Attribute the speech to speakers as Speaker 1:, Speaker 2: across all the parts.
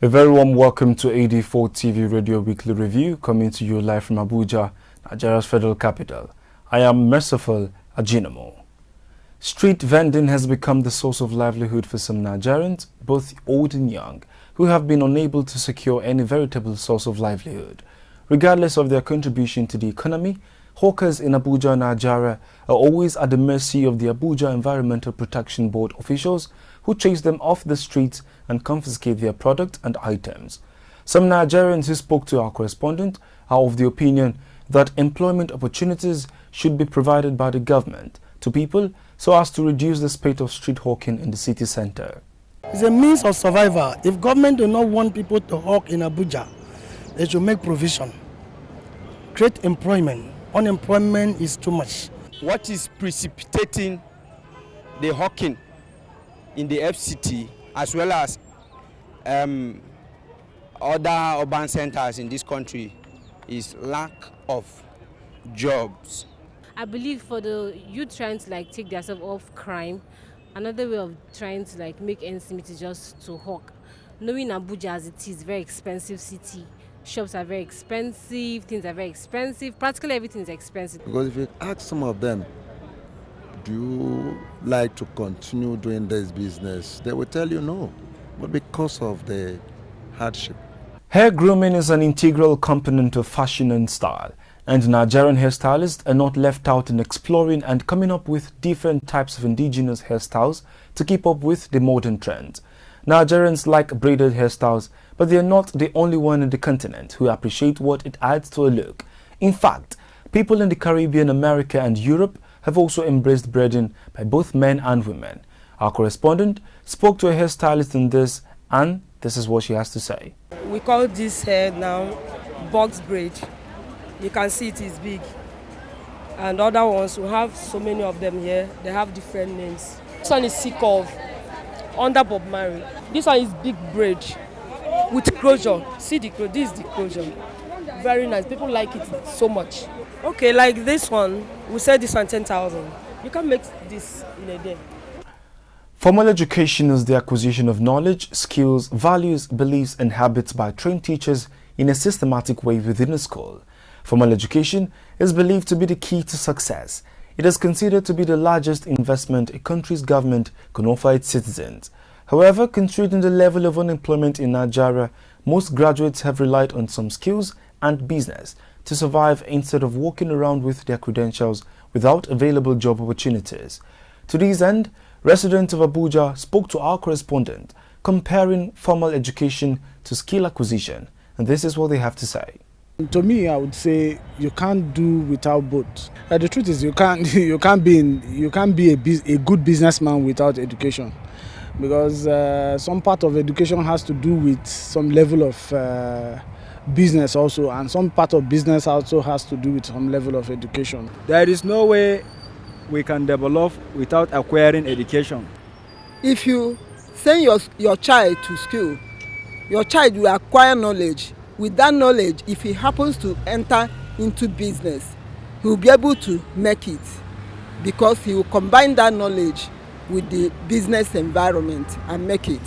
Speaker 1: A very warm welcome to AD4TV Radio Weekly Review, coming to you live from Abuja, Nigeria's federal capital. I am MERCIFUL, AJINOMOH. Street vending has become the source of livelihood for some Nigerians, both old and young, who have been unable to secure any veritable source of livelihood. Regardless of their contribution to the economy, hawkers in Abuja, Nigeria are always at the mercy of the Abuja Environmental Protection Board officials who chase them off the streets and confiscate their product and items. Some Nigerians who spoke to our correspondent are of the opinion that employment opportunities should be provided by the government to people so as to reduce the spate of street hawking in the city center.
Speaker 2: It's a means of survival. If government do not want people to hawk in Abuja, they should make provision. Create employment. Unemployment is too much.
Speaker 3: What is precipitating the hawking in the FCT as well as other urban centers in this country is lack of jobs.
Speaker 4: I believe for the youth trying to take themselves off crime, another way of trying to make ends meet is just to hawk. Knowing Abuja as it is, very expensive city. Shops are very expensive, things are very expensive, practically everything is expensive.
Speaker 5: Because if you ask some of them, do you like to continue doing this business? They will tell you no, but because of the hardship.
Speaker 1: Hair grooming is an integral component of fashion and style, and Nigerian hairstylists are not left out in exploring and coming up with different types of indigenous hairstyles to keep up with the modern trends. Nigerians like braided hairstyles, but they are not the only one in the continent who appreciate what it adds to a look. In fact, people in the Caribbean, America and Europe have also embraced braiding by both men and women. Our correspondent spoke to a hairstylist in this, and this is what she has to say.
Speaker 6: We call this hair now box braid. You can see it is big. And other ones, we have so many of them here, they have different names. This one is C-curve, under Bob Marley. This one is big braid with closure. See the closure, this is the closure. Very nice, people like it so much. Okay, like this one, we sell this one 10,000. You can make this in a day.
Speaker 1: Formal education is the acquisition of knowledge, skills, values, beliefs and habits by trained teachers in a systematic way within a school. Formal education is believed to be the key to success. It is considered to be the largest investment a country's government can offer its citizens. However, considering the level of unemployment in Nigeria, most graduates have relied on some skills and business to survive instead of walking around with their credentials without available job opportunities. To this end, residents of Abuja spoke to our correspondent, comparing formal education to skill acquisition, and this is what they have to say.
Speaker 7: To me, I would say you can't do without both. The truth is, you can't be a good businessman without education, because some part of education has to do with some level of business also, and some part of business also has to do with some level of education.
Speaker 8: There is no way we can develop without acquiring education.
Speaker 9: If you send your child to school, your child will acquire knowledge. With that knowledge, if he happens to enter into business, he will be able to make it, because he will combine that knowledge with the business environment and make it.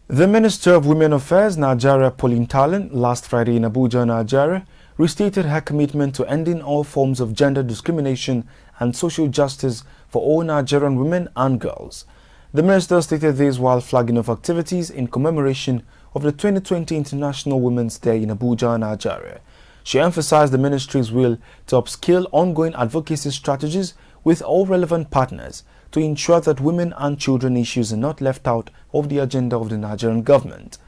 Speaker 1: The Minister of Women Affairs, Nigeria, PAULINE TALLEN, last Friday in Abuja, Nigeria, restated her commitment to ending all forms of gender discrimination and social justice for all Nigerian women and girls. The minister stated this while flagging off activities in commemoration of the 2020 International Women's Day in Abuja, Nigeria. She emphasized the ministry's will to upscale ongoing advocacy strategies with all relevant partners to ensure that women and children issues are not left out of the agenda of the Nigerian government.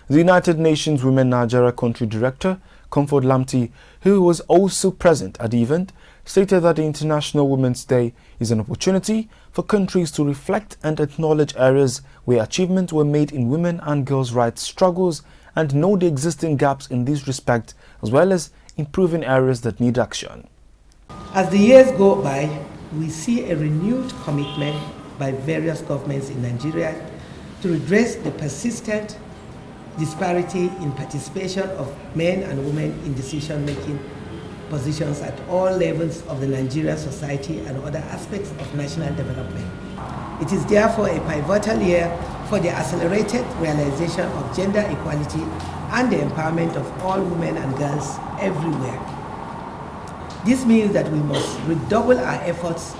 Speaker 1: The United Nations Women Nigeria Country Director, Comfort Lamti, who was also present at the event, stated that the International Women's Day is an opportunity for countries to reflect and acknowledge areas where achievements were made in women and girls' rights struggles and know the existing gaps in this respect, as well as improving areas that need action.
Speaker 10: As the years go by, we see a renewed commitment by various governments in Nigeria to redress the persistent disparity in participation of men and women in decision-making positions at all levels of the Nigerian society and other aspects of national development. It is therefore a pivotal year for the accelerated realization of gender equality and the empowerment of all women and girls everywhere. This means that we must redouble our efforts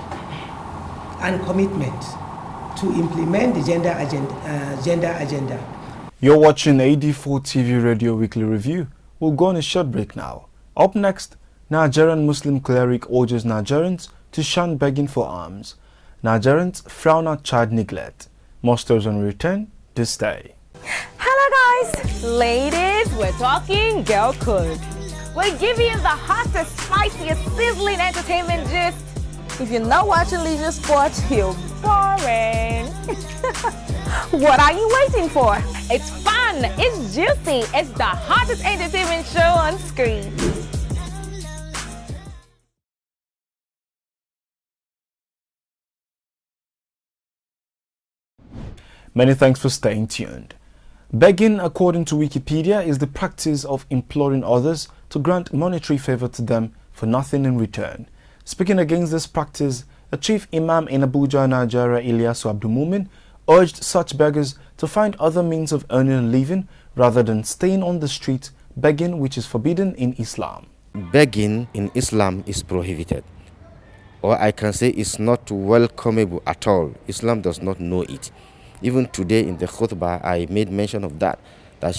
Speaker 10: and commitment to implement the gender agenda.
Speaker 1: You're watching AD4TV Radio Weekly Review. We'll go on a short break now. Up next, Nigerian Muslim cleric urges Nigerians to shun begging for alms. Nigerians frown at child neglect. More stories on return this day.
Speaker 11: Hello guys! Ladies, we're talking girl code. We're giving you the hottest, spiciest, sizzling entertainment gist. If you're not watching leisure sports, you're boring. What are you waiting for? It's fun, it's juicy, it's the hottest entertainment show on screen.
Speaker 1: Many thanks for staying tuned. Begging, according to Wikipedia, is the practice of imploring others to grant monetary favor to them for nothing in return. Speaking against this practice, a chief imam in Abuja, Nigeria, Ilyasu Abdulmumin, urged such beggars to find other means of earning a living rather than staying on the street begging, which is forbidden in Islam.
Speaker 12: Begging in Islam is prohibited, or I can say it's not welcomable at all. Islam does not know it. Even today in the khutbah, I made mention of that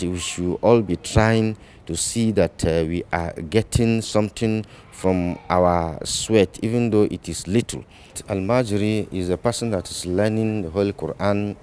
Speaker 12: we should all be trying to see that we are getting something from our sweat, even though it is little. Al-Majri is a person that is learning the Holy Quran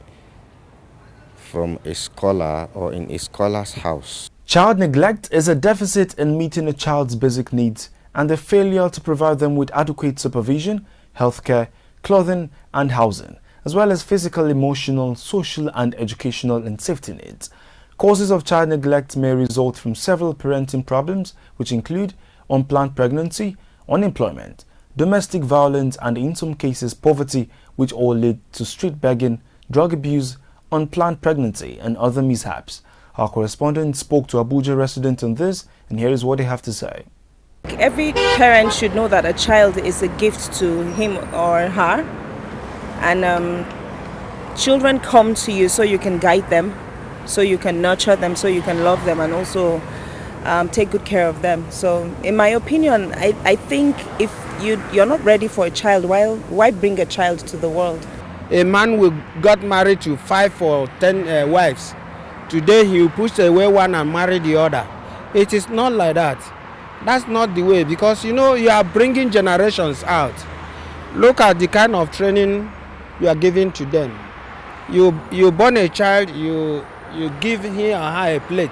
Speaker 12: from a scholar or in a scholar's house.
Speaker 1: Child neglect is a deficit in meeting a child's basic needs and the failure to provide them with adequate supervision, healthcare, clothing and housing, as well as physical, emotional, social and educational and safety needs. Causes of child neglect may result from several parenting problems, which include unplanned pregnancy, unemployment, domestic violence and in some cases poverty, which all lead to street begging, drug abuse, unplanned pregnancy and other mishaps. Our correspondent spoke to Abuja residents on this, and here is what they have to say.
Speaker 13: Every parent should know that a child is a gift to him or her, and children come to you so you can guide them, so you can nurture them, so you can love them and also take good care of them. So in my opinion, I think if you're not ready for a child, why bring a child to the world?
Speaker 3: A man will got married to 5 or 10 wives. Today he will push away one and marry the other. It is not like that. That's not the way, because you are bringing generations out. Look at the kind of training you are giving to them. You born a child, you give him or her a plate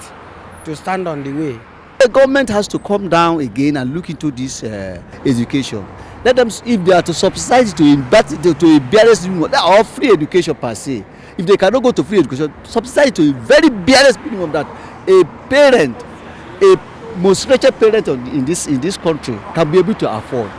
Speaker 3: to stand on the way.
Speaker 14: The government has to come down again and look into this education. Let them, if they are to subsidize to invest to a barest minimum or free education per se. If they cannot go to free education, subsidize to a very barest minimum that a parent, a most wretched parent in this country can be able to afford.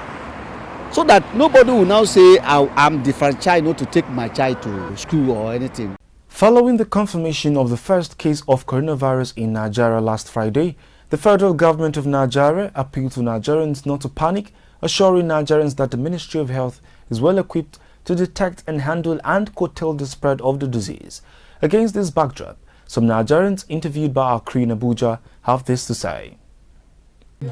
Speaker 14: So that nobody will now say, I'm disenfranchised not to take my child to school or anything.
Speaker 1: Following the confirmation of the first case of coronavirus in Nigeria last Friday, the federal government of Nigeria appealed to Nigerians not to panic, assuring Nigerians that the Ministry of Health is well equipped to detect and handle and curtail the spread of the disease. Against this backdrop, some Nigerians interviewed by our crew in Abuja have this to say.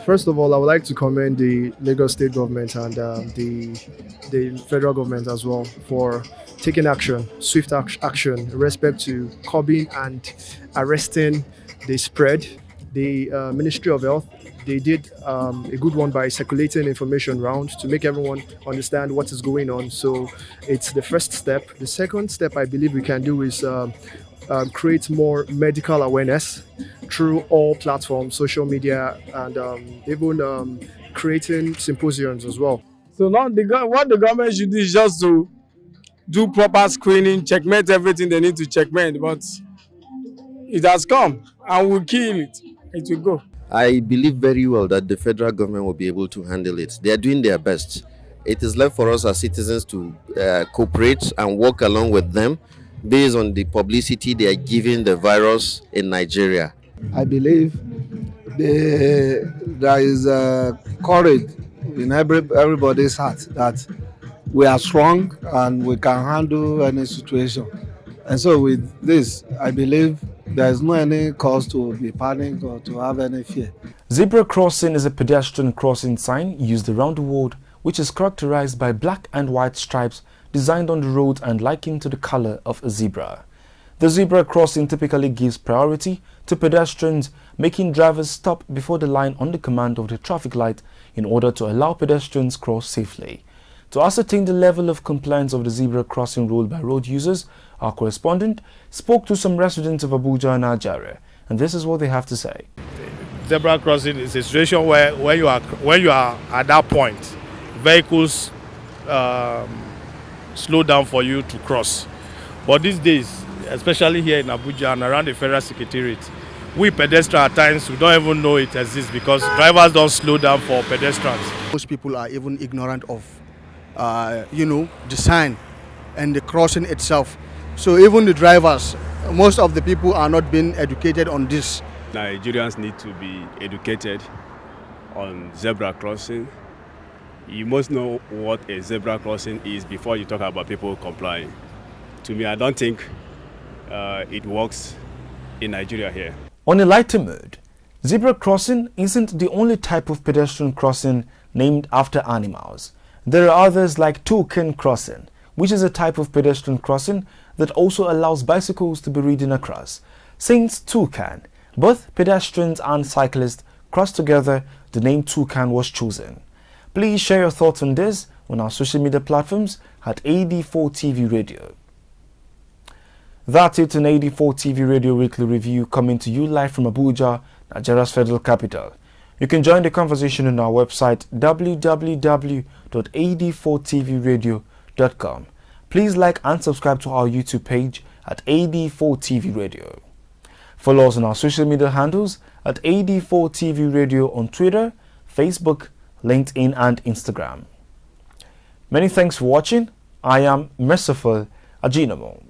Speaker 15: First of all, I would like to commend the Lagos State government and the federal government as well for taking action, swift action in respect to curbing and arresting the spread. The Ministry of Health, they did a good one by circulating information around to make everyone understand what is going on. So it's the first step. The second step I believe we can do is create more medical awareness through all platforms, social media, and even creating symposiums as well.
Speaker 16: So now what the government should do is just to do proper screening, checkmate everything they need to checkmate, but it has come and we'll kill it. It will go.
Speaker 12: I believe very well that the federal government will be able to handle it. They are doing their best. It is left for us as citizens to cooperate and work along with them based on the publicity they are giving the virus in Nigeria.
Speaker 17: I believe there is courage in everybody's heart that we are strong and we can handle any situation. And so with this, I believe there is no any cause to be panicked or to have any fear.
Speaker 1: Zebra crossing is a pedestrian crossing sign used around the world which is characterized by black and white stripes designed on the road and likened to the color of a zebra. The zebra crossing typically gives priority to pedestrians, making drivers stop before the line under command of the traffic light in order to allow pedestrians cross safely. To ascertain the level of compliance of the zebra crossing rule by road users, our correspondent spoke to some residents of Abuja, Nigeria, and this is what they have to say.
Speaker 18: Zebra crossing is a situation where when you are at that point, vehicles slow down for you to cross. But these days, especially here in Abuja and around the Federal Secretariat, we pedestrians at times, we don't even know it exists because drivers don't slow down for pedestrians.
Speaker 19: Most people are even ignorant of, the sign and the crossing itself. So even the drivers, most of the people are not being educated on this.
Speaker 20: Nigerians need to be educated on zebra crossing. You must know what a zebra crossing is before you talk about people complying. To me, I don't think it works in Nigeria here.
Speaker 1: On a lighter mood, zebra crossing isn't the only type of pedestrian crossing named after animals. There are others like toucan crossing, which is a type of pedestrian crossing that also allows bicycles to be ridden across. Since toucan, both pedestrians and cyclists cross together, the name toucan was chosen. Please share your thoughts on this on our social media platforms at AD4TV Radio. That's it on AD4TV Radio Weekly Review, coming to you live from Abuja, Nigeria's federal capital. You can join the conversation on our website www.ad4tvradio.com. Please like and subscribe to our YouTube page at AD4TV Radio. Follow us on our social media handles at AD4TV Radio on Twitter, Facebook, LinkedIn and Instagram. Many thanks for watching. I am MERCIFUL. AJINOMOH.